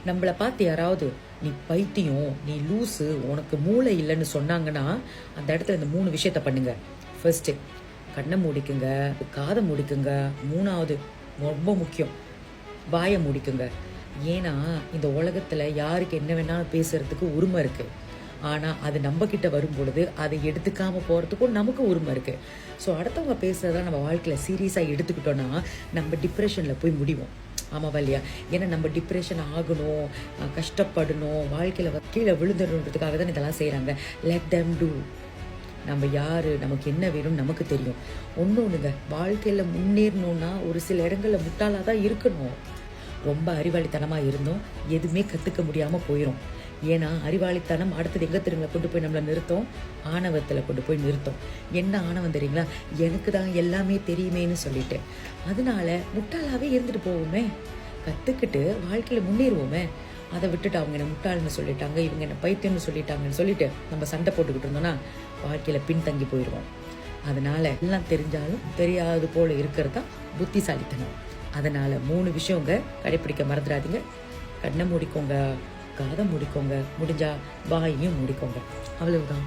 நம்மளை பார்த்து யாராவது நீ பைத்தியம், நீ லூசு, உனக்கு மூளை இல்லைன்னு சொன்னாங்கன்னா அந்த இடத்துல இந்த 3 விஷயத்த பண்ணுங்க. ஃபர்ஸ்ட், கண்ணை மூடிக்குங்க, காதை மூடிக்குங்க. 3வது ரொம்ப முக்கியம், வாயை மூடிக்குங்க. ஏன்னா இந்த உலகத்துல யாருக்கு என்ன வேணாலும் பேசுறதுக்கு உரிமை இருக்கு. ஆனால் அது நம்ம கிட்ட வரும் பொழுது அதை எடுத்துக்காம போகிறதுக்கும் நமக்கு உரிமை இருக்குது. ஸோ அடுத்தவங்க பேசுகிறத நம்ம வாழ்க்கையில் சீரியஸாக எடுத்துக்கிட்டோன்னா நம்ம டிப்ரெஷனில் போய் முடிவோம். ஆமாவா இல்லையா? ஏன்னா நம்ம டிப்ரெஷன் ஆகணும், கஷ்டப்படணும், வாழ்க்கையில் கீழே விழுந்துடணுன்றதுக்காக தான் இதெல்லாம் செய்கிறாங்க. Let them do. நம்ம யார், நமக்கு என்ன வேணும்னு நமக்கு தெரியும். ஒன்றுங்க, வாழ்க்கையில் முன்னேறணும்னா ஒரு சில இடங்களில் முட்டாளாக தான் இருக்கணும். ரொம்ப அறிவாளித்தனமாக இருந்தோம் எதுவுமே கற்றுக்க முடியாமல் போயிடும். ஏன்னா அறிவாளித்தனம் அடுத்தது எங்கே திரும்ப கொண்டு போய் நம்மளை நிறுத்தோம்? ஆணவத்தில் கொண்டு போய் நிறுத்தோம். என்ன ஆணவம் தெரியுங்களா? எனக்கு தான் எல்லாமே தெரியுமேன்னு சொல்லிட்டு. அதனால முட்டாளாவே இருந்துட்டு போவோமே, கற்றுக்கிட்டு வாழ்க்கையில் முன்னேறுவோமே. அதை விட்டுட்டு அவங்க என்ன முட்டாள்னு சொல்லிட்டாங்க, இவங்க என்ன பைத்தியம்னு சொல்லிட்டாங்கன்னு சொல்லிட்டு நம்ம சண்டை போட்டுக்கிட்டு இருந்தோம்னா வாழ்க்கையில் பின்தங்கி போயிடுவோம். அதனால எல்லாம் தெரிஞ்சாலும் தெரியாது போல இருக்கிறது தான் புத்திசாலித்தனம். அதனால 3 விஷயங்க கடைப்பிடிக்க மறந்துடாதீங்க. கண்ணை மூடிக்கோங்க, காதை மூடிக்கோங்க, முடிஞ்சா வாயையும் மூடிக்கோங்க. அவ்வளவுதான்.